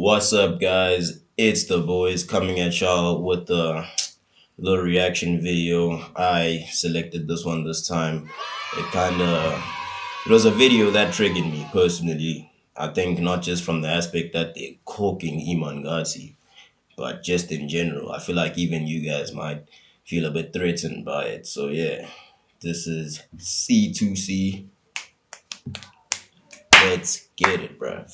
What's up, guys? It's the boys coming at y'all with the little reaction video. I selected this one this time. It was a video that triggered me personally. I think not just from the aspect that they're cooking Iman Gadzhi, but just in general. I feel like even you guys might feel a bit threatened by it. So yeah, this is C2C. Let's get it, bruh.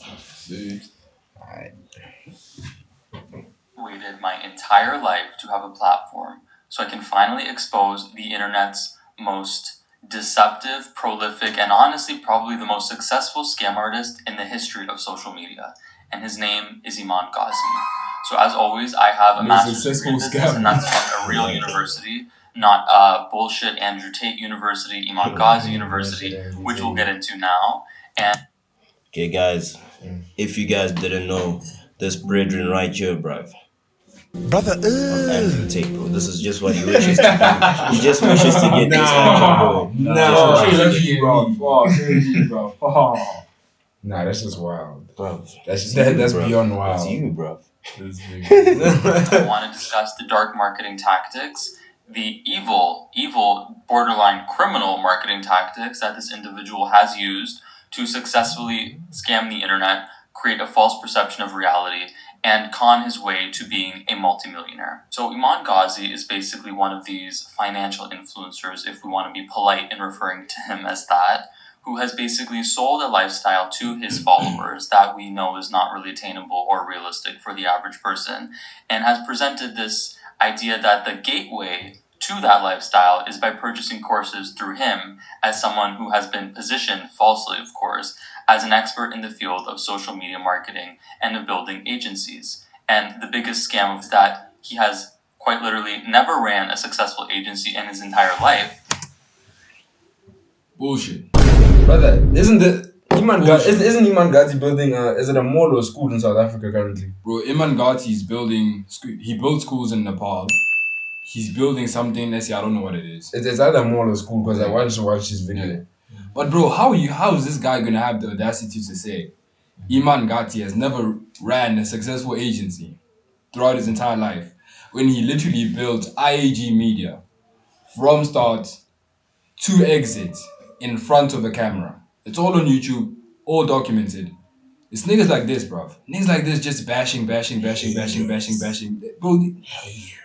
Waited my entire life to have a platform so I can finally expose the internet's most deceptive, prolific, and honestly probably the most successful scam artist in the history of social media. And his name is Iman Gadzhi. So as always, I have a master's degree in business, and that's from a real university, not bullshit Andrew Tate University, Iman Gadzhi University, which we'll get into now. And Okay, guys, if you guys didn't know, this brethren right here, bruv. Brother, Andrew Tate, bro. This is just what he wishes to do. He just wishes to get this action going. Nah, that's just wild. Bro, That's bro. beyond wild. That's you, bro. I want to discuss the dark marketing tactics, the evil, borderline criminal marketing tactics that this individual has used to successfully scam the internet, create a false perception of reality, and con his way to being a multimillionaire. So Iman Gadzhi is basically one of these financial influencers, if we want to be polite in referring to him as that, who has basically sold a lifestyle to his followers that we know is not really attainable or realistic for the average person, and has presented this idea that the gateway to that lifestyle is by purchasing courses through him as someone who has been positioned, falsely of course, as an expert in the field of social media marketing and of building agencies. And the biggest scam is that he has quite literally never ran a successful agency in his entire life. Bullshit. Brother, isn't Iman Gadzhi building is it a mall or a school in South Africa currently? Bro, Iman Gadzhi is building, he built schools in Nepal. He's building something, let's see, I don't know what it is. It's either a mall or school because I wanted to watch his video. But bro, how is this guy gonna have the audacity to say Iman Gadzhi has never ran a successful agency throughout his entire life when he literally built IAG Media from start to exit in front of a camera? It's all on YouTube, all documented. It's niggas like this, bruv. Niggas like this just bashing. Bro,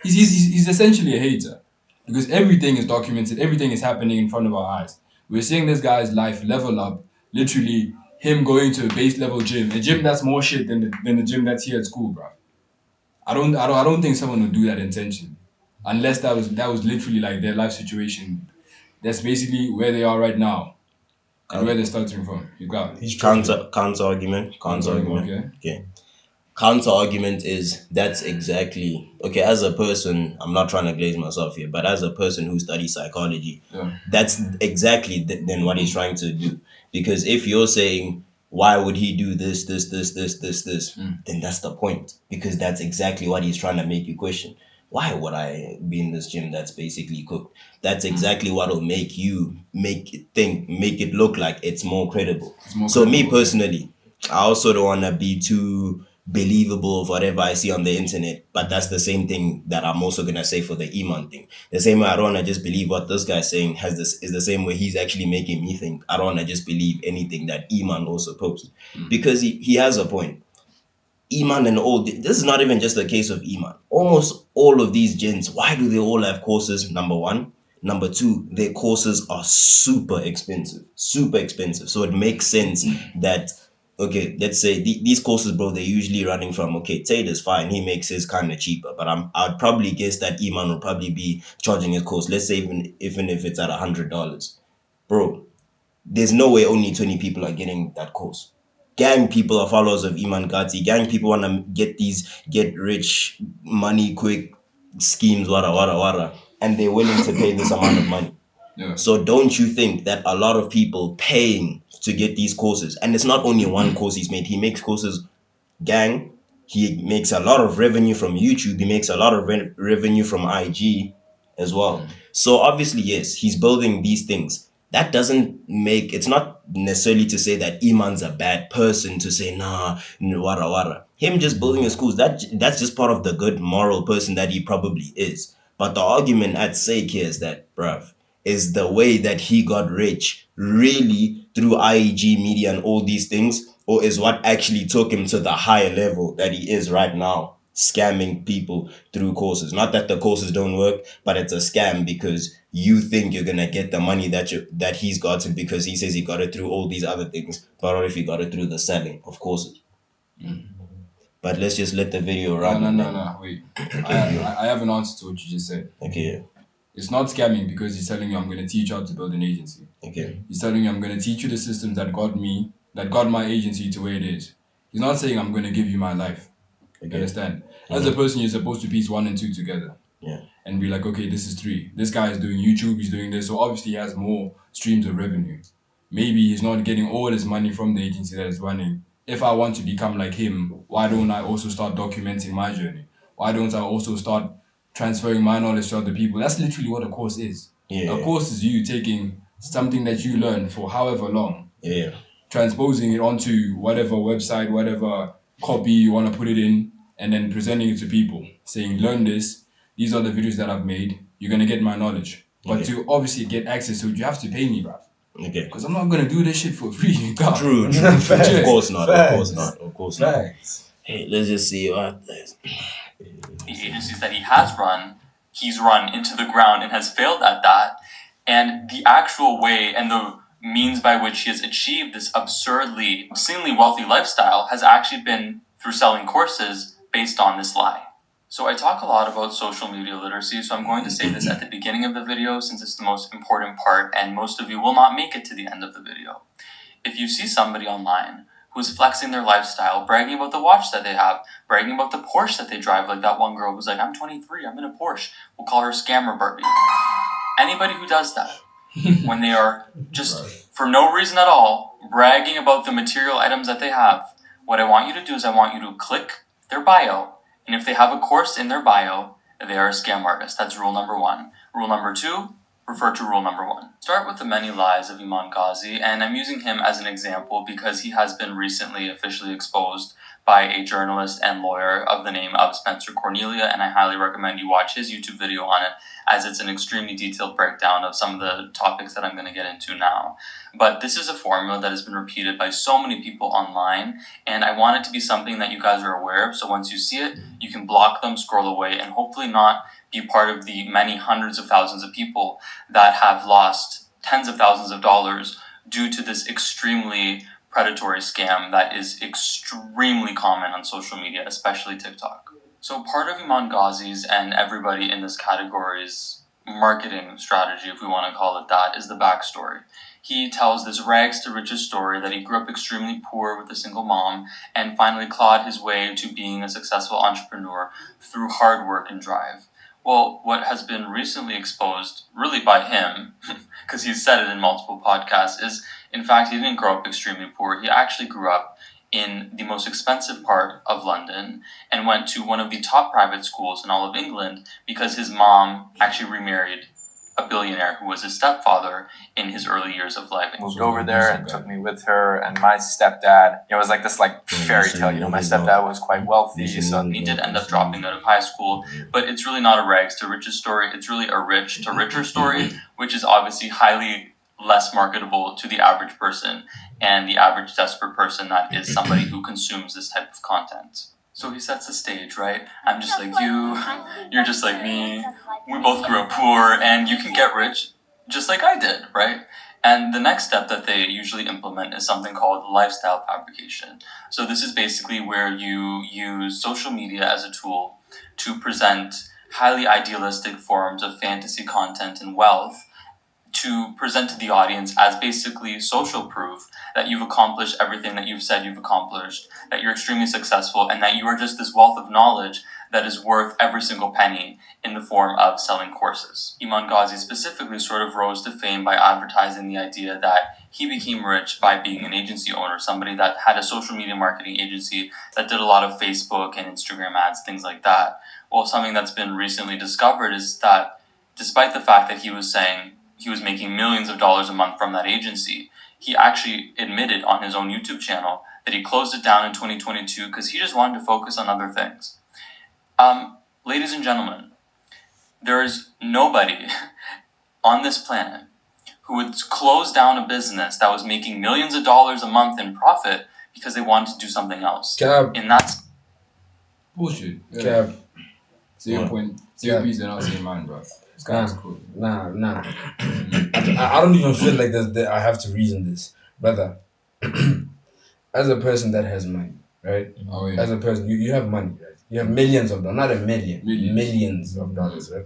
he's essentially a hater because everything is documented, everything is happening in front of our eyes. We're seeing this guy's life level up, literally him going to a base level gym, a gym that's more shit than the gym that's here at school, bruv. I don't think someone would do that intentionally, unless that was literally like their life situation. That's basically where they are right now. And where they're starting from. You got it. Counter argument. Okay. Counter argument is that's exactly okay. As a person, I'm not trying to glaze myself here, but as a person who studies psychology, that's exactly then what he's trying to do. Because if you're saying why would he do this, then that's the point. Because that's exactly what he's trying to make you question. Why would I be in this gym that's basically cooked? That's exactly what will make it look like it's more credible. Me personally, I also don't want to be too believable of whatever I see on the internet, but that's the same thing that I'm also gonna say for the Iman thing. The same way I don't wanna just believe what this guy's saying is the same way he's actually making me think. I don't wanna just believe anything that Iman also posts because he has a point. Iman and all this is not even just a case of Iman. Almost all of these gents, why do they all have courses? Number one. Number two, their courses are super expensive. So it makes sense that, okay, let's say these courses, bro, they're usually running from, okay, Tate is fine. He makes his kind of cheaper. But I'd probably guess that Iman will probably be charging his course, let's say even if it's at $100. Bro, there's no way only 20 people are getting that course. Gang people are followers of Iman Gadzhi. Gang people want to get rich, money quick schemes, wada, and they're willing to pay this amount of money. Yeah. So don't you think that a lot of people paying to get these courses, and it's not only one course he's made, he makes courses, gang, he makes a lot of revenue from YouTube, he makes a lot of revenue from IG as well. So obviously, yes, he's building these things. That doesn't make, it's not necessarily to say that Iman's a bad person, to say nah, wara wara. Him just building his schools, that's just part of the good moral person that he probably is. But the argument at stake here is that, bruv, is the way that he got rich really through IEG media and all these things, or is what actually took him to the higher level that he is right now, scamming people through courses? Not that the courses don't work, but it's a scam because you think you're gonna get the money that he's gotten because he says he got it through all these other things. But what if he got it through the selling of courses? But let's just let the video run. No. Wait. I have an answer to what you just said. Okay. It's not scamming because he's telling you I'm going to teach you how to build an agency. Okay. He's telling you I'm going to teach you the systems that got my agency to where it is. He's not saying I'm going to give you my life. Okay. You understand? As a person, you're supposed to piece 1 and 2 together. Yeah. And be like, okay, this is 3. This guy is doing YouTube, he's doing this, so obviously he has more streams of revenue. Maybe he's not getting all his money from the agency that is running. If I want to become like him, why don't I also start documenting my journey? Why don't I also start transferring my knowledge to other people? That's literally what a course is. Yeah. A course is you taking something that you learn for however long, Yeah. transposing it onto whatever website, whatever copy you want to put it in, and then presenting it to people, saying, learn this, these are the videos that I've made, you're going to get my knowledge. But to obviously get access to it, you have to pay me, bruv. Okay. Because I'm not going to do this shit for free. God. True. Of course not. Hey, let's just see what this. The agencies that he has run, he's run into the ground and has failed at that. And the actual way and the means by which he has achieved this absurdly, obscenely wealthy lifestyle has actually been through selling courses based on this lie. So I talk a lot about social media literacy, so I'm going to say this at the beginning of the video since it's the most important part and most of you will not make it to the end of the video. If you see somebody online who's flexing their lifestyle, bragging about the watch that they have, bragging about the Porsche that they drive, like that one girl who's like, I'm 23, I'm in a Porsche. We'll call her Scammer Barbie. Anybody who does that, when they are just, for no reason at all, bragging about the material items that they have, what I want you to do is I want you to click their bio, and if they have a course in their bio, they are a scam artist. That's rule number 1. Rule number 2, refer to rule number 1. Start with the many lies of Iman Gadzhi, and I'm using him as an example because he has been recently officially exposed by a journalist and lawyer of the name of Spencer Cornelia, and I highly recommend you watch his YouTube video on it, as it's an extremely detailed breakdown of some of the topics that I'm going to get into now. But this is a formula that has been repeated by so many people online, and I want it to be something that you guys are aware of, so once you see it, you can block them, scroll away, and hopefully not be part of the many hundreds of thousands of people that have lost tens of thousands of dollars due to this extremely predatory scam that is extremely common on social media, especially TikTok. So part of Iman Gadzhi's and everybody in this category's marketing strategy, if we want to call it that, is the backstory. He tells this rags to riches story that he grew up extremely poor with a single mom and finally clawed his way to being a successful entrepreneur through hard work and drive. Well, what has been recently exposed, really by him, because he's said it in multiple podcasts, is in fact he didn't grow up extremely poor. He actually grew up in the most expensive part of London and went to one of the top private schools in all of England because his mom actually remarried a billionaire who was his stepfather in his early years of life. Moved over there and took me with her, and my stepdad, it was like this fairy tale, my stepdad was quite wealthy, so he did end up dropping out of high school, but it's really not a rags to riches story, it's really a rich to richer story, which is obviously highly less marketable to the average person and the average desperate person that is somebody who consumes this type of content. So he sets the stage, right? I'm just like you, you're just like me, we both grew up poor, and you can get rich just like I did, right? And the next step that they usually implement is something called lifestyle fabrication. So this is basically where you use social media as a tool to present highly idealistic forms of fantasy content and wealth to present to the audience as basically social proof that you've accomplished everything that you've said you've accomplished, that you're extremely successful, and that you are just this wealth of knowledge that is worth every single penny in the form of selling courses. Iman Gadzhi specifically sort of rose to fame by advertising the idea that he became rich by being an agency owner, somebody that had a social media marketing agency that did a lot of Facebook and Instagram ads, things like that. Well, something that's been recently discovered is that despite the fact that he was saying he was making millions of dollars a month from that agency, he actually admitted on his own YouTube channel that he closed it down in 2022 because he just wanted to focus on other things. Ladies and gentlemen, there is nobody on this planet who would close down a business that was making millions of dollars a month in profit because they wanted to do something else. Cap. And that's bullshit. Yeah. Cap. Say your point. Say your piece, and I'll say mine, bro. This guy's cool. Nah. I don't even feel like that I have to reason this, brother. As a person that has money, right? Oh yeah. As a person, you have money, right? You have millions of dollars, not a million, millions of dollars, right?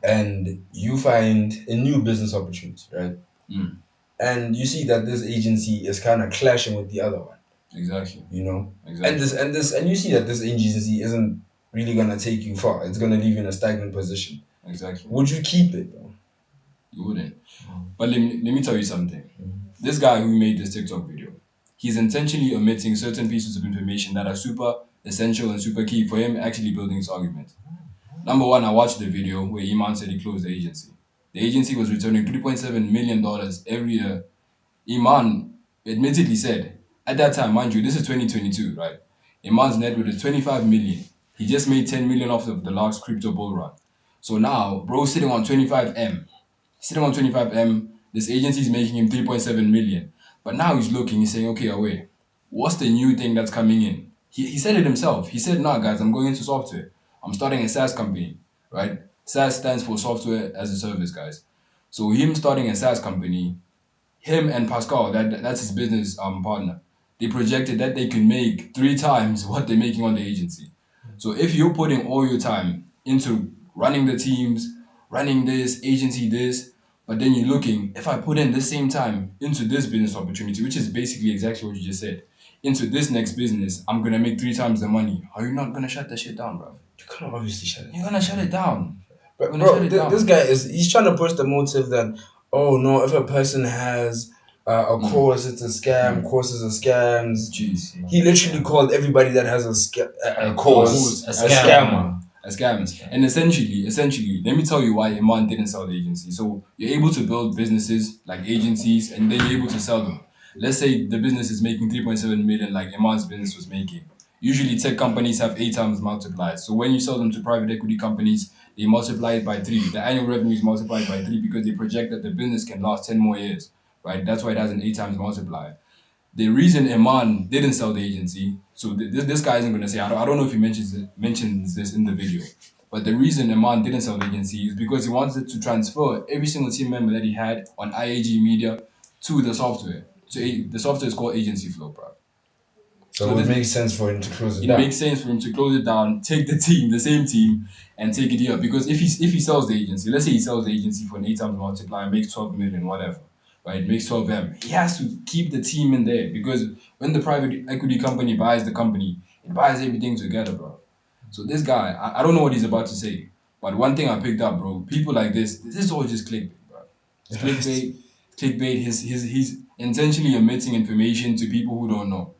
And you find a new business opportunity, right? Mm. And you see that this agency is kind of clashing with the other one. Exactly. You know? Exactly. And you see that this agency isn't really gonna take you far. It's gonna leave you in a stagnant position. Exactly. Would you keep it though? You wouldn't. But let me tell you something. This guy who made this TikTok video, he's intentionally omitting certain pieces of information that are super essential and super key for him actually building his argument. Number one, I watched the video where Iman said he closed the agency. The agency was returning $3.7 million every year. Iman admittedly said, at that time, mind you, this is 2022, right? Iman's net worth is 25 million. He just made 10 million off of the last crypto bull run. So now, bro's sitting on 25M. Sitting on 25M, this agency is making him 3.7 million. But now he's looking, he's saying, okay, wait, what's the new thing that's coming in? He said it himself. He said, nah, guys, I'm going into software. I'm starting a SaaS company, right? SaaS stands for software as a service, guys. So him starting a SaaS company, him and Pascal, that's his business partner, they projected that they can make 3 times what they're making on the agency. So if you're putting all your time into running the teams, running this, agency this, but then you're looking, if I put in the same time into this business opportunity, which is basically exactly what you just said, into this next business, I'm gonna make 3 times the money. Are you not gonna shut that shit down, bro? You can't obviously shut it. You're gonna shut it down. But bro, this guy he's trying to push the motive that, oh no, if a person has a course, it's a scam. Courses are scams. Jeez. He literally called everybody that has a course a scammer. A scams. And essentially, let me tell you why Iman didn't sell the agency. So you're able to build businesses like agencies, and then you're able to sell them. Let's say the business is making 3.7 million, like Iman's business was making. Usually, tech companies have 8 times multiplied. So when you sell them to private equity companies, they multiply it by 3. The annual revenue is multiplied by 3 because they project that the business can last 10 more years, right? That's why it has an 8 times multiplier. The reason Iman didn't sell the agency, so this guy isn't going to say, I don't know if he mentions this in the video, but the reason Iman didn't sell the agency is because he wanted to transfer every single team member that he had on IAG Media to the software. So the software is called Agency Flow, bro. So it would make sense for him to close it It down. makes sense for him to close it down, take the same team, and take it here. Because if he sells the agency, let's say he sells the agency for an 8 times multiplier, makes 12 million, whatever, right? Makes 12M. He has to keep the team in there because when the private equity company buys the company, it buys everything together, bro. So this guy, I don't know what he's about to say, but one thing I picked up, bro, people like this is all just clickbait, bro. It's clickbait. He's intentionally omitting information to people who don't know.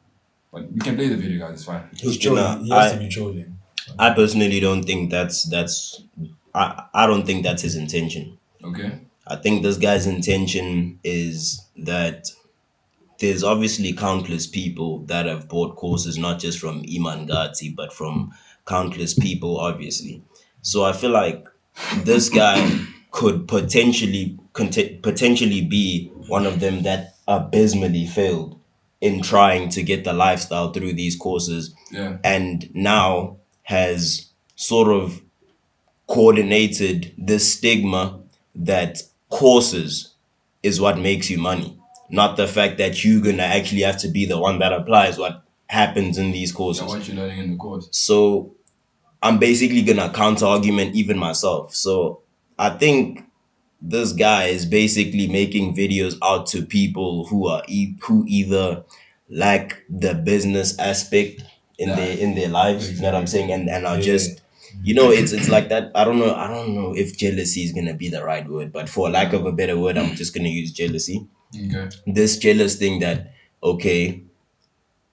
But we can play the video, guys. It's fine. He's trolling. He has to be trolling. I personally don't think I don't think that's his intention. Okay. I think this guy's intention is that there's obviously countless people that have bought courses, not just from Iman Gadzhi, but from countless people, obviously. So I feel like this guy could potentially be one of them that abysmally failed in trying to get the lifestyle through these courses, Yeah. and now has sort of coordinated this stigma that courses is what makes you money, not the fact that you're gonna actually have to be the one that applies what happens in these Yeah, courses. what you're learning in the course. So I'm basically gonna counter argument even myself. So I think this guy is basically making videos out to people who are who either lack the business aspect in their lives, you know what I'm saying, and are just, you know, it's like that. I don't know if jealousy is gonna be the right word, but for lack of a better word, I'm just gonna use jealousy. Okay. This jealous thing that, okay,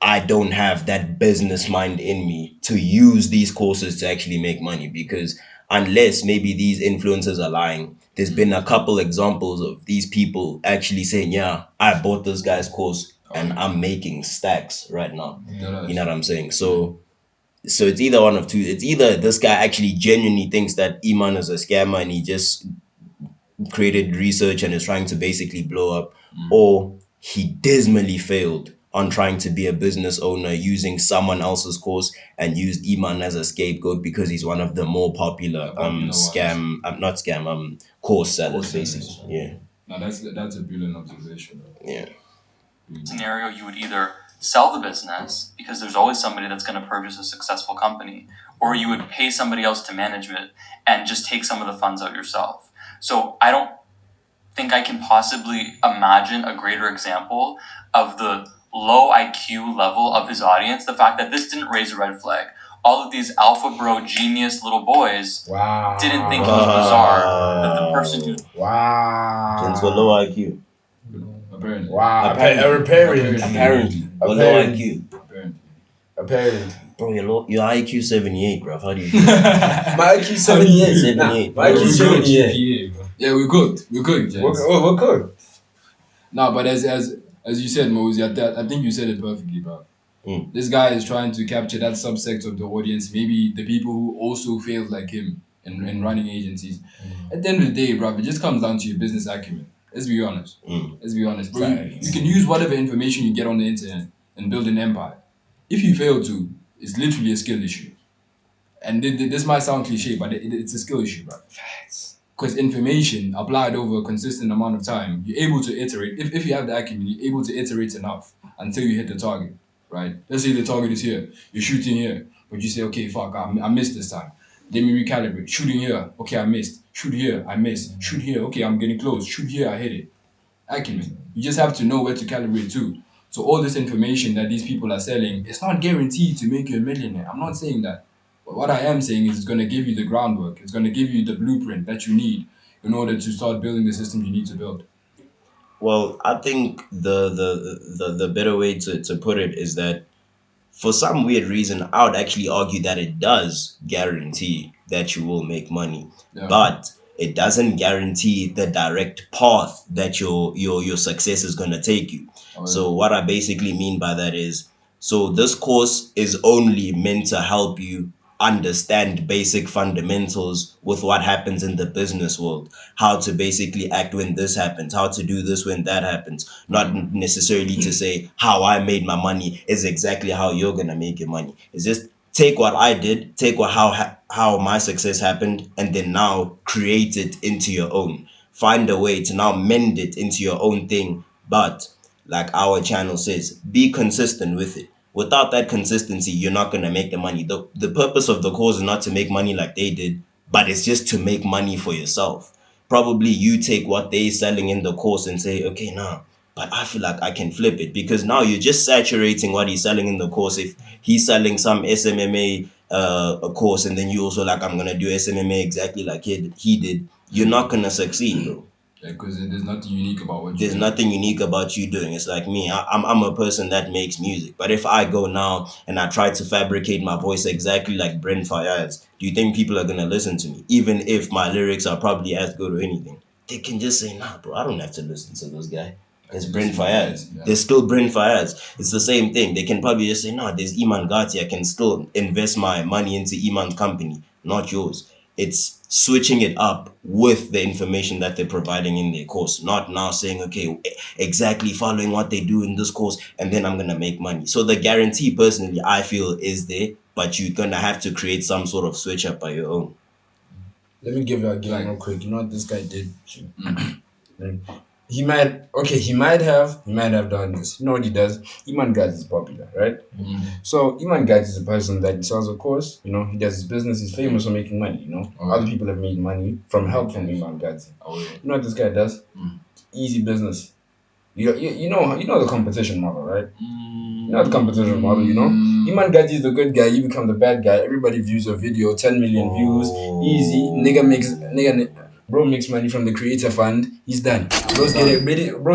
I don't have that business mind in me to use these courses to actually make money, because unless maybe these influencers are lying. There's been a couple examples of these people actually saying, yeah, I bought this guy's course and I'm making stacks right now. You know what I'm saying? So it's either one of two. It's either this guy actually genuinely thinks that Iman is a scammer and he just created research and is trying to basically blow up, or he dismally failed on trying to be a business owner using someone else's course and used Iman as a scapegoat because he's one of the more popular course sellers basically. Yeah. No, that's a brilliant observation. Yeah. Scenario, you would either sell the business because there's always somebody that's going to purchase a successful company, or you would pay somebody else to manage it and just take some of the funds out yourself. So I don't think I can possibly imagine a greater example of the low IQ level of his audience. The fact that this didn't raise a red flag. All of these alpha bro genius little boys didn't think it was bizarre that the person who Gents with low IQ. Apparently. Wow. Apparently. Low IQ. Apparently. Bro, your IQ 78, bro. How do you do My IQ 78. 78. My IQ 78. Yeah, we're good. We're good. We're good. No, but as you said, Mosey, I think you said it perfectly, bro. This guy is trying to capture that subsect of the audience, maybe the people who also failed like him in running agencies. At the end of the day, bro, it just comes down to your business acumen. Let's be honest. Let's be honest. Bro, you can use whatever information you get on the internet and build an empire. If you fail to, it's literally a skill issue. And this might sound cliche, but it's a skill issue, bro. Because information applied over a consistent amount of time, you're able to iterate. If you have the acumen, you're able to iterate enough until you hit the target, right? Let's say the target is here. You're shooting here, but you say, okay, fuck, I missed this time. Let me recalibrate. Shooting here, okay, I missed. Shoot here, I missed. Shoot here, okay, I'm getting close. Shoot here, I hit it. Acumen. You just have to know where to calibrate to. So all this information that these people are selling, it's not guaranteed to make you a millionaire. I'm not saying that. But what I am saying is it's going to give you the groundwork. It's going to give you the blueprint that you need in order to start building the system you need to build. Well, I think the better way to put it is that for some weird reason, I would actually argue that it does guarantee that you will make money, but it doesn't guarantee the direct path that your success is going to take you. So what I basically mean by that is, so this course is only meant to help you understand basic fundamentals with what happens in the business world, how to basically act when this happens, how to do this when that happens, not necessarily to say how I made my money is exactly how you're gonna make your money. It's just take what I did, take how my success happened, and then now create it into your own. Find a way to now mend it into your own thing, but like our channel says, be consistent with it. Without that consistency, you're not going to make the money. The purpose of the course is not to make money like they did, but it's just to make money for yourself. Probably you take what they're selling in the course and say, okay, nah, but I feel like I can flip it, because now you're just saturating what he's selling in the course. If he's selling some SMMA a course, and then you also like, I'm going to do SMMA exactly like he did, you're not going to succeed, bro. Yeah, because there's nothing unique about what There's nothing unique about you doing. It's like me. I'm a person that makes music. But if I go now and I try to fabricate my voice exactly like Brent Faiyaz, do you think people are gonna listen to me? Even if my lyrics are probably as good or anything, they can just say, nah, bro, I don't have to listen to this guy. It's Brent Faiyaz. Yeah. There's still Brent Faiyaz. It's the same thing. They can probably just say, no, there's Iman Gadzhi. I can still invest my money into Iman's company, not yours. It's switching it up with the information that they're providing in their course, not now saying, okay, exactly following what they do in this course, and then I'm going to make money. So the guarantee, personally, I feel is there, but you're going to have to create some sort of switch up by your own. Let me give you a game real quick. You know what this guy did? He might have done this. You know what he does? Iman Gadzhi is popular, right? So Iman Gadzhi is a person that sells a course. You know, he does his business. He's famous for making money. You know, other people have made money from help from Iman Gadzhi. You know what this guy does? Easy business. You know the competition model, right? You know the competition model. You know, Iman Gadzhi is the good guy. You become the bad guy. Everybody views your video. 10 million views. Easy. Bro makes money from the creator fund. He's done. Bro's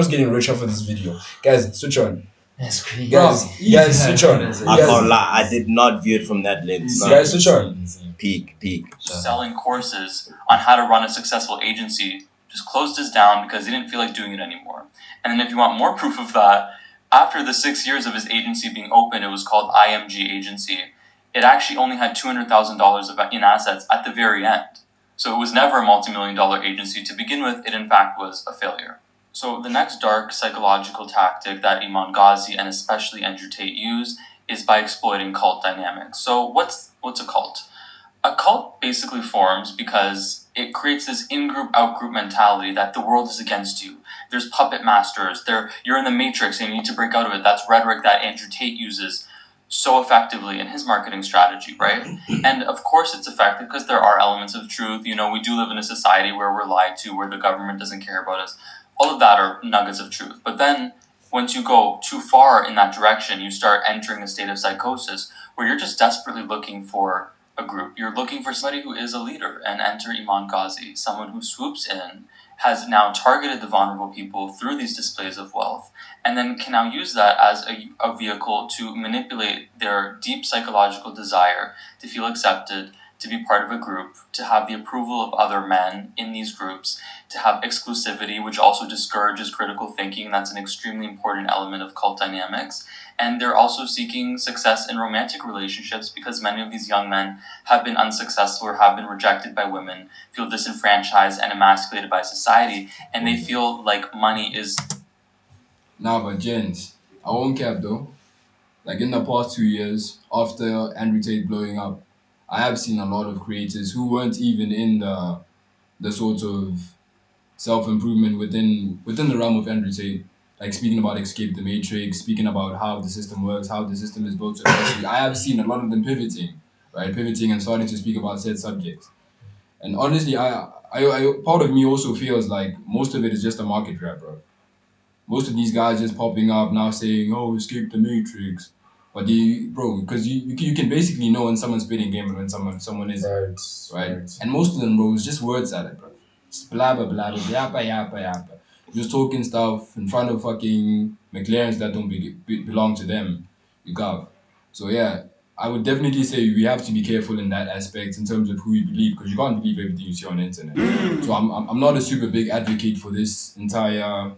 getting rich off of this video. Guys, switch on. That's crazy. Guys, switch on. I can't lie. I did not view it from that lens. Guys, switch on. peak. Selling courses on how to run a successful agency, just closed his down because he didn't feel like doing it anymore. And then if you want more proof of that, after the 6 years of his agency being open, it was called IMG Agency. It actually only had $200,000 in assets at the very end. So it was never a multi-million-dollar agency to begin with. It in fact was a failure. So the next dark psychological tactic that Iman Gadzhi and especially Andrew Tate use is by exploiting cult dynamics. So what's a cult? A cult basically forms because it creates this in-group, out-group mentality that the world is against you. There's puppet masters. You're in the matrix and you need to break out of it. That's rhetoric that Andrew Tate uses so effectively in his marketing strategy, right? And of course it's effective because there are elements of truth. We do live in a society where we're lied to, where the government doesn't care about us. All of that are nuggets of truth. But then once you go too far in that direction, you start entering a state of psychosis where you're just desperately looking for a group. You're looking for somebody who is a leader, and enter Iman Gadzhi, someone who swoops in, has now targeted the vulnerable people through these displays of wealth, and then can now use that as a vehicle to manipulate their deep psychological desire to feel accepted, to be part of a group, to have the approval of other men in these groups, to have exclusivity, which also discourages critical thinking. That's an extremely important element of cult dynamics. And they're also seeking success in romantic relationships because many of these young men have been unsuccessful or have been rejected by women, feel disenfranchised and emasculated by society, and they feel like money is... Nah, but gents, I won't cap though. Like in the past 2 years, after Andrew Tate blowing up, I have seen a lot of creators who weren't even in the sort of self-improvement within the realm of Andrew Tate, like speaking about escape the matrix, speaking about how the system works, how the system is built to oppress you. I have seen a lot of them pivoting and starting to speak about said subjects. And honestly, I part of me also feels like most of it is just a market grab, bro. Most of these guys just popping up now saying, "Oh, escape the matrix," but because you can basically know when someone's spitting game and when someone is right. And most of them, bro, is just word salad, bro. Just blah blah blah blah yappa yappa yappa. Just talking stuff in front of fucking McLarens that don't belong to them. You got. So yeah, I would definitely say we have to be careful in that aspect in terms of who we believe, because you can't believe everything you see on the internet. So I'm not a super big advocate for this entire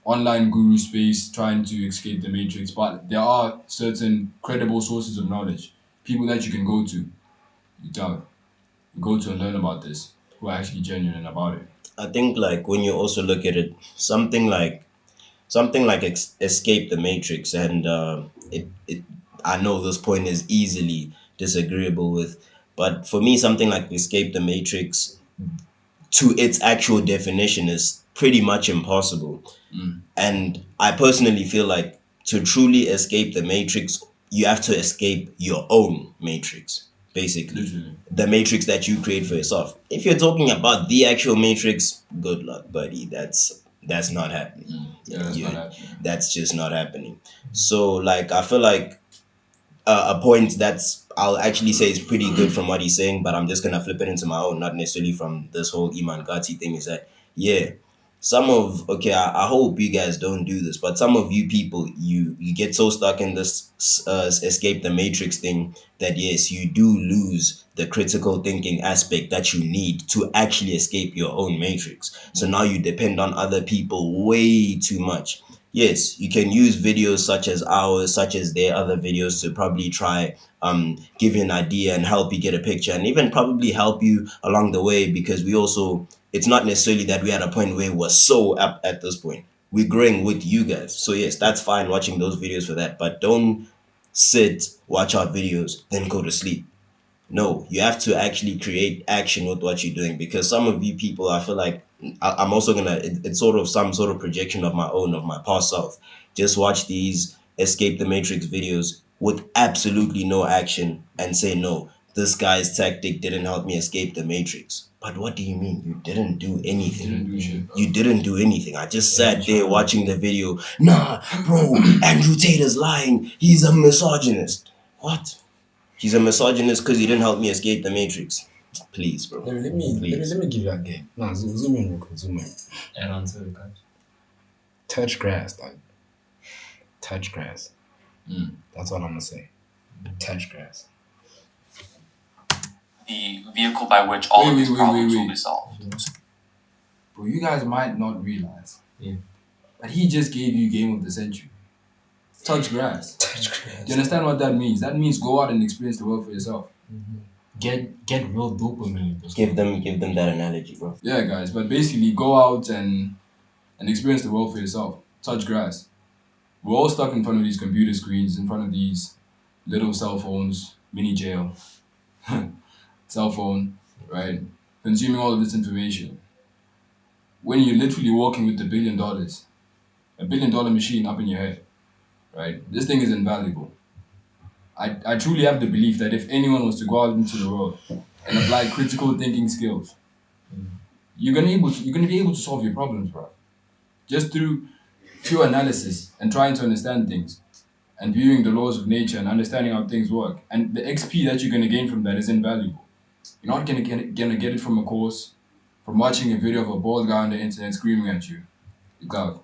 online guru space trying to escape the matrix, but there are certain credible sources of knowledge, people that you can go to, go to and learn about this, who are actually genuine about it. I think like when you also look at it, something like escape the matrix, and it I know this point is easily disagreeable with, but for me something like escape the matrix to its actual definition is pretty much impossible. And I personally feel like to truly escape the matrix, you have to escape your own matrix, basically. Literally. The matrix that you create for yourself. If you're talking about the actual matrix, good luck, buddy. That's not happening. That's not happening. That's just not happening. So like I feel like a point that's I'll actually say is pretty good from what he's saying, but I'm just gonna flip it into my own, not necessarily from this whole Iman Gadzhi thing. Is that yeah, I hope you guys don't do this, but some of you people, you get so stuck in this escape the matrix thing that yes, you do lose the critical thinking aspect that you need to actually escape your own matrix. So now you depend on other people way too much. Yes, you can use videos such as ours, such as their other videos to probably try give you an idea and help you get a picture, and even probably help you along the way, because we also, it's not necessarily that we're at a point where we're so up at this point. We're growing with you guys. So yes, that's fine watching those videos for that, but don't sit, watch our videos, then go to sleep. No, you have to actually create action with what you're doing, because some of you people, I feel like I'm also gonna, it's sort of some sort of projection of my own, of my past self. Just watch these escape the matrix videos with absolutely no action and say, no, this guy's tactic didn't help me escape the matrix. But what do you mean? You didn't do anything. Didn't do shit. You didn't do anything. I just sat there watching the video. Nah, bro, Andrew Tate is lying. He's a misogynist. What? He's a misogynist because he didn't help me escape the matrix. Please, bro. Let me give you a game. Nah, zoom in real quick, zoom in. And onto the guys. Touch grass, dog. Touch grass. That's all I'm gonna say. Touch grass. the vehicle by which all of these problems will be solved. Bro, you guys might not realize, but he just gave you game of the century. Touch grass. Touch grass. Do you understand what that means? That means go out and experience the world for yourself. Get real dopamine. Give them that analogy, bro. Yeah, guys, but basically go out and experience the world for yourself. Touch grass. We're all stuck in front of these computer screens, in front of these little cell phones, mini jail, cell phone, right? Consuming all of this information. When you're literally walking with $1 billion, $1 billion machine up in your head, right? This thing is invaluable. I truly have the belief that if anyone was to go out into the world and apply critical thinking skills, you're gonna be able to solve your problems, bro. Just through pure analysis and trying to understand things and viewing the laws of nature and understanding how things work. And the XP that you're gonna gain from that is invaluable. You're not gonna get it from a course, from watching a video of a bald guy on the internet screaming at you. You're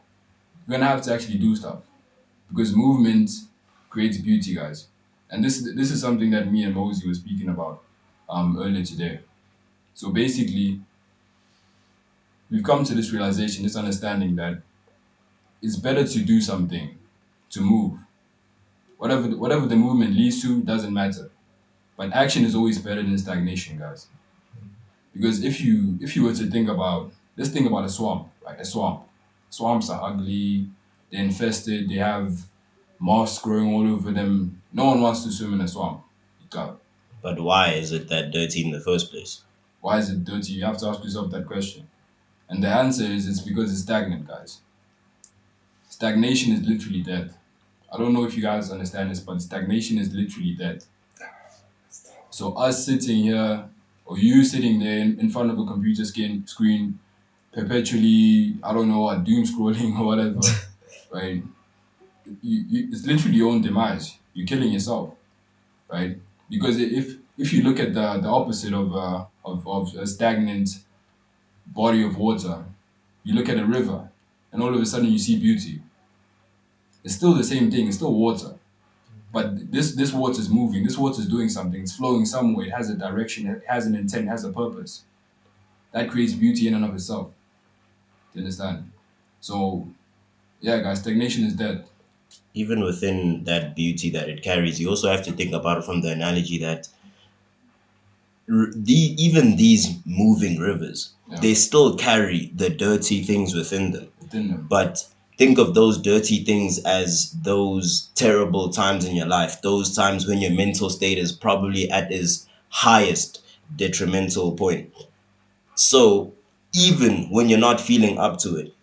gonna have to actually do stuff because movement creates beauty, guys. And this is something that me and Mosey were speaking about earlier today. So basically, we've come to this realization, this understanding that it's better to do something, to move. Whatever the movement leads to doesn't matter. But action is always better than stagnation, guys. Because if you were to think about, let's think about a swamp, right? A swamp. Swamps are ugly, they're infested, they have moss growing all over them. No one wants to swim in a swamp. You got it. But why is it that dirty in the first place? Why is it dirty? You have to ask yourself that question. And the answer is it's because it's stagnant, guys. Stagnation is literally death. I don't know if you guys understand this, but stagnation is literally death. So us sitting here, or you sitting there in front of a computer screen, perpetually, I don't know, doom scrolling or whatever, right? It's literally your own demise. You're killing yourself, right? Because if you look at the opposite of a stagnant body of water, you look at a river, and all of a sudden you see beauty. It's still the same thing. It's still water, but this water is moving. This water is doing something. It's flowing somewhere. It has a direction. It has an intent. It has a purpose. That creates beauty in and of itself. Do you understand? So, yeah, guys, stagnation is dead. Even within that beauty that it carries, you also have to think about it from the analogy that even these moving rivers, they still carry the dirty things within them. But think of those dirty things as those terrible times in your life, those times when your mental state is probably at its highest detrimental point. So even when you're not feeling up to it,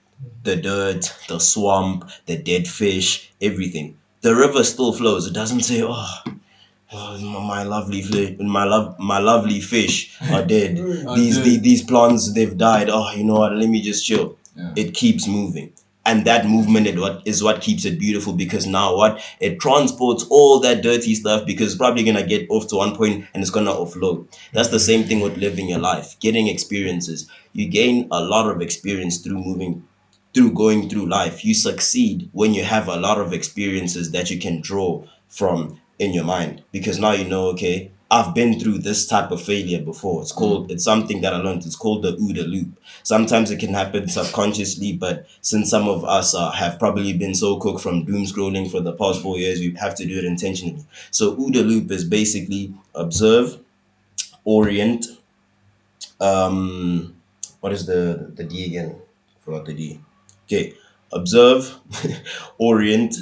the dirt, the swamp, the dead fish, everything, the river still flows. It doesn't say, oh, my lovely fish are dead. These plants, they've died. Oh, you know what? Let me just chill. Yeah. It keeps moving, and that movement is what keeps it beautiful. Because now what it transports all that dirty stuff, because it's probably gonna get off to one point and it's gonna offload. That's the same thing with living your life, getting experiences. You gain a lot of experience through going through life. You succeed when you have a lot of experiences that you can draw from in your mind, because now you know, okay, I've been through this type of failure before. It's something that I learned. It's called the OODA loop. Sometimes it can happen subconsciously, but since some of us have probably been so cooked from doom scrolling for the past 4 years, we have to do it intentionally. So OODA loop is basically observe, orient, what is the D again? I forgot the D. Okay, observe, orient,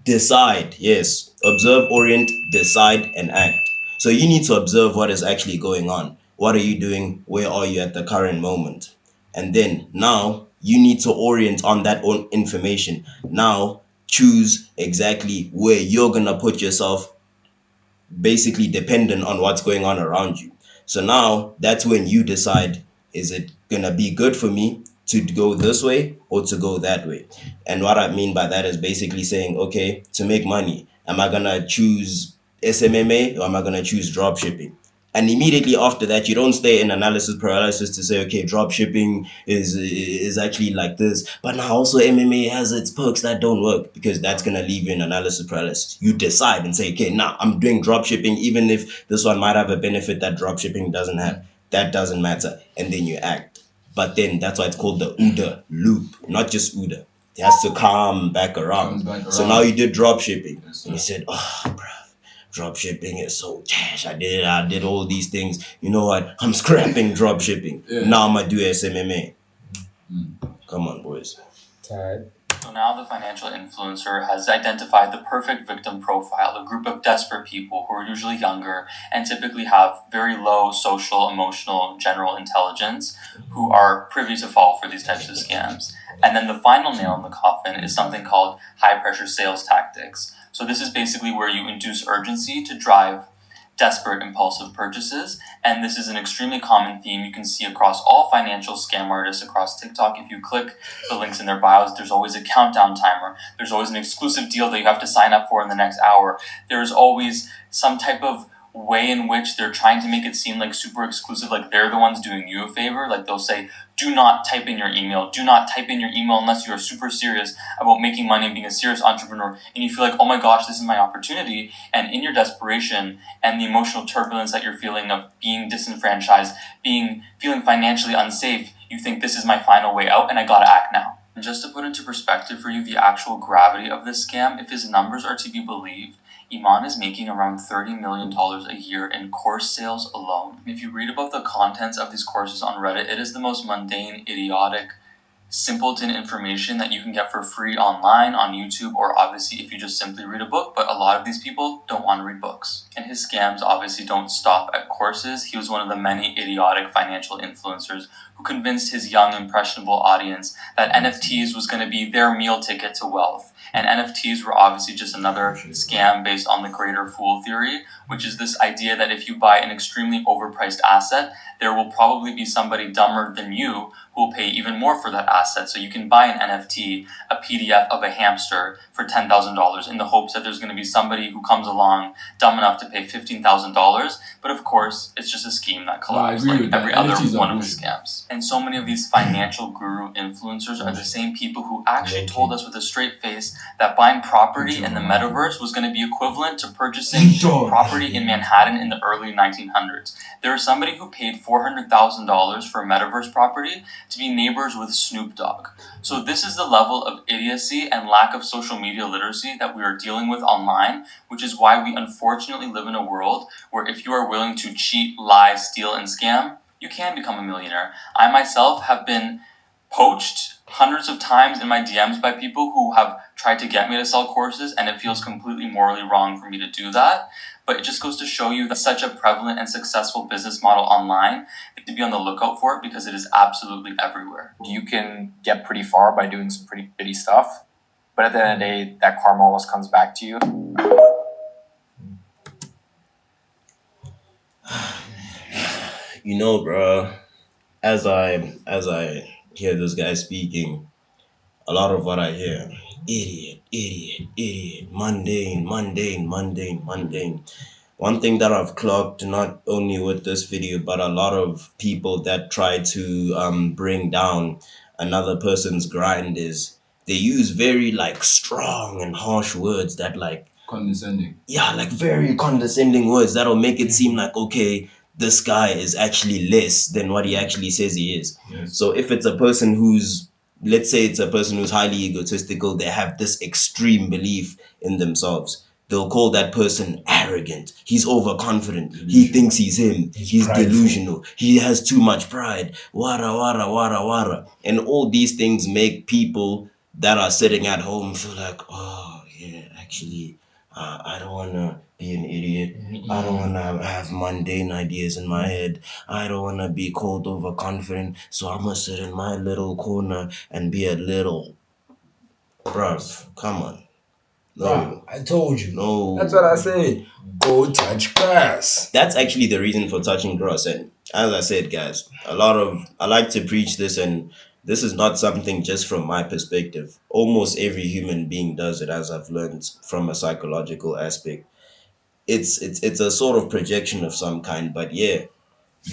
decide. Yes, observe, orient, decide, and act. So you need to observe what is actually going on. What are you doing? Where are you at the current moment? And then now you need to orient on that own information. Now choose exactly where you're gonna put yourself, basically dependent on what's going on around you. So now that's when you decide, is it gonna be good for me to go this way or to go that way? And what I mean by that is basically saying, okay, to make money, am I gonna choose SMMA or am I gonna choose drop shipping? And immediately after that, you don't stay in analysis paralysis to say, okay, drop shipping is actually like this, but now also MMA has its perks that don't work, because that's gonna leave you in analysis paralysis. You decide and say, okay, now I'm doing drop shipping, even if this one might have a benefit that drop shipping doesn't have. That doesn't matter, and then you act. But then that's why it's called the OODA loop, not just OODA. It has to come back around. So now you did drop shipping, and you said, oh, bro, drop shipping is so trash. I did all these things. You know what? I'm scrapping drop shipping. Now I'm gonna do SMMA. Come on, boys. Tired. So now the financial influencer has identified the perfect victim profile, a group of desperate people who are usually younger and typically have very low social, emotional, general intelligence, who are privy to fall for these types of scams. And then the final nail in the coffin is something called high pressure sales tactics. So this is basically where you induce urgency to drive desperate impulsive purchases, and this is an extremely common theme you can see across all financial scam artists across TikTok. If you click the links in their bios, there's always a countdown timer, there's always an exclusive deal that you have to sign up for in the next hour, there's always some type of way in which they're trying to make it seem like super exclusive, like they're the ones doing you a favor. Like they'll say, do not type in your email, do not type in your email unless you are super serious about making money and being a serious entrepreneur. And you feel like, oh my gosh, this is my opportunity. And in your desperation and the emotional turbulence that you're feeling of being disenfranchised, feeling financially unsafe, you think this is my final way out and I gotta act now. And just to put into perspective for you the actual gravity of this scam, if his numbers are to be believed, Iman is making around $30 million a year in course sales alone. If you read about the contents of these courses on Reddit, it is the most mundane, idiotic, simpleton information that you can get for free online, on YouTube, or obviously if you just simply read a book, but a lot of these people don't want to read books. And his scams obviously don't stop at courses. He was one of the many idiotic financial influencers who convinced his young, impressionable audience that NFTs was going to be their meal ticket to wealth. And NFTs were obviously just another scam based on the greater fool theory, which is this idea that if you buy an extremely overpriced asset, there will probably be somebody dumber than you who will pay even more for that asset. So you can buy an NFT, a PDF of a hamster for $10,000 in the hopes that there's going to be somebody who comes along dumb enough to pay $15,000. But of course, it's just a scheme that collapsed like every other one of the scams. And so many of these financial guru influencers are the same people who actually told us with a straight face that buying property in the metaverse was going to be equivalent to purchasing property in Manhattan in the early 1900s. There was somebody who paid $400,000 for a metaverse property to be neighbors with Snoop Dogg. So this is the level of idiocy and lack of social media literacy that we are dealing with online, which is why we unfortunately live in a world where if you are willing to cheat, lie, steal, and scam, you can become a millionaire. I myself have been poached hundreds of times in my DMs by people who have tried to get me to sell courses, and it feels completely morally wrong for me to do that. But it just goes to show you that such a prevalent and successful business model online, to be on the lookout for it because it is absolutely everywhere. You can get pretty far by doing some pretty shitty stuff, but at the end of the day, that karma always comes back to you. You know, bro, as I hear this guy speaking, a lot of what I hear, idiot, mundane. One thing that I've clocked, not only with this video, but a lot of people that try to bring down another person's grind, is they use very like strong and harsh words that like Condescending. yeah, like very condescending words that'll make it seem like, okay, this guy is actually less than what he actually says he is. Yes. So if it's a person who's, let's say it's a person who's highly egotistical, they have this extreme belief in themselves. They'll call that person arrogant. He's overconfident. He thinks he's him. He's delusional. He has too much pride. Wara. And all these things make people that are sitting at home feel like, oh, yeah, actually, I don't want to be an idiot. I don't want to have mundane ideas in my head. I don't want to be called overconfident. So I'm going to sit in my little corner and be a little. Bruv, come on. No. I told you. No. That's what I say. Go touch grass. That's actually the reason for touching grass. And as I said, guys, I like to preach this, and this is not something just from my perspective. Almost every human being does it, as I've learned from a psychological aspect. it's a sort of projection of some kind. But yeah,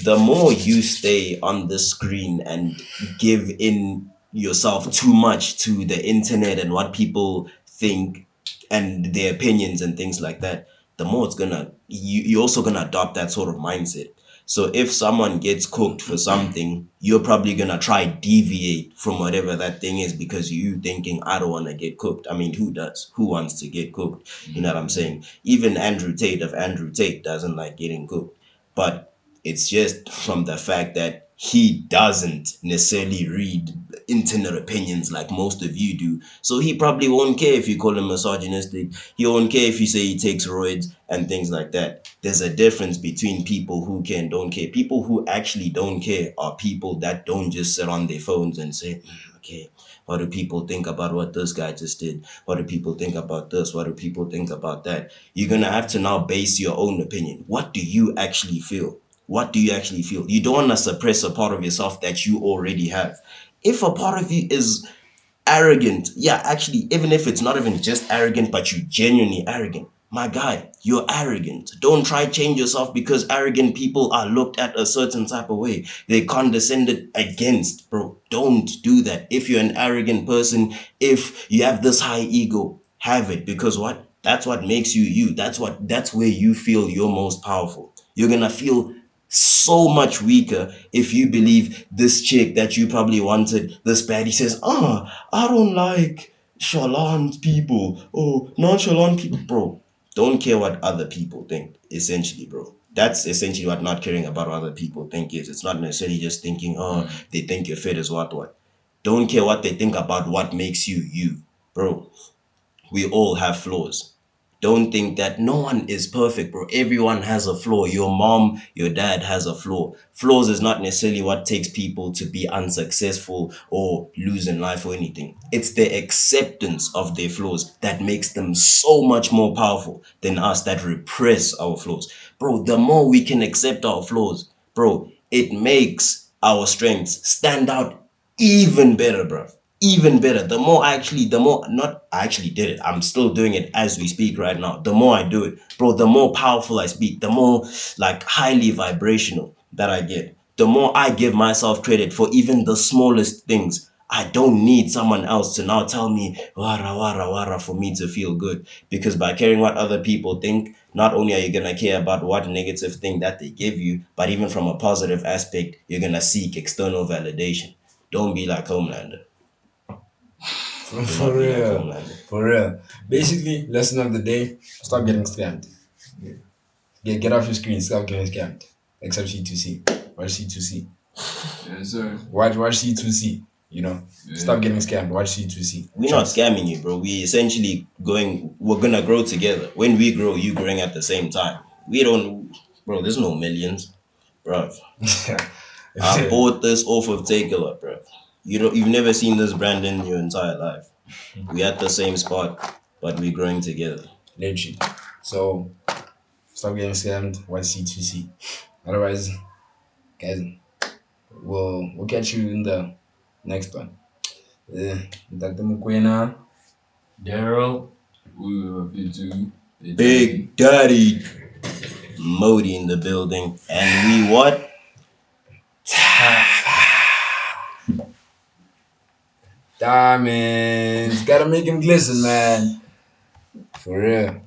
the more you stay on the screen and give in yourself too much to the internet and what people think and their opinions and things like that, the more it's gonna you're also gonna adopt that sort of mindset. So if someone gets cooked for something, you're probably gonna try deviate from whatever that thing is because you thinking, I don't want to get cooked. I mean, who does? Who wants to get cooked? You know what I'm saying? Even Andrew Tate, if Andrew Tate doesn't like getting cooked, but it's just from the fact that he doesn't necessarily read internet opinions like most of you do. So he probably won't care if you call him misogynistic. He won't care if you say he takes roids and things like that. There's a difference between people who care and don't care. People who actually don't care are people that don't just sit on their phones and say, okay, what do people think about what this guy just did? What do people think about this? What do people think about that? You're going to have to now base your own opinion. What do you actually feel? What do you actually feel? You don't want to suppress a part of yourself that you already have. If a part of you is arrogant, yeah, actually, even if it's not even just arrogant, but you genuinely arrogant, my guy, you're arrogant. Don't try change yourself because arrogant people are looked at a certain type of way. They condescended against, bro. Don't do that. If you're an arrogant person, if you have this high ego, have it, because what? That's what makes you you. That's where you feel you're most powerful. You're gonna feel so much weaker if you believe this chick that you probably wanted this bad. He says, I don't like chalant people. Oh, nonchalant people. Bro, don't care what other people think, essentially, bro. That's essentially what not caring about what other people think is. It's not necessarily just thinking, they think you're fit is what. Don't care what they think about what makes you you. Bro, we all have flaws. Don't think that no one is perfect, bro. Everyone has a flaw. Your mom, your dad has a flaw. Flaws is not necessarily what takes people to be unsuccessful or lose in life or anything. It's the acceptance of their flaws that makes them so much more powerful than us that repress our flaws. Bro, the more we can accept our flaws, bro, it makes our strengths stand out even better, bro. Even better. The more, not, I actually did it. I'm still doing it as we speak right now. The more I do it, bro, the more powerful I speak, the more like highly vibrational that I get. The more I give myself credit for even the smallest things. I don't need someone else to now tell me wara wara wara for me to feel good. Because by caring what other people think, not only are you gonna care about what negative thing that they give you, but even from a positive aspect, you're gonna seek external validation. Don't be like Homelander. For real. For real. Basically, lesson of the day, stop getting scammed. Get off your screen, stop getting scammed. Except C2C. Watch C2C. Yes, sir. Watch C2C. You know, stop getting scammed. Watch C2C. We're not scamming you, bro. We essentially we're gonna grow together. When we grow, you growing at the same time. We don't, bro, there's no millions, bro. I bought this off of Takeover, bro. You've never seen this brand in your entire life. We at the same spot, but we're growing together. Literally. So, stop getting scammed. Watch C2C. Otherwise, guys, we'll catch you in the next one. Dr. Mukwena. Daryl. We love you too. Big Daddy Modi in the building. And we what? Diamonds. Gotta make him glisten, man. For real.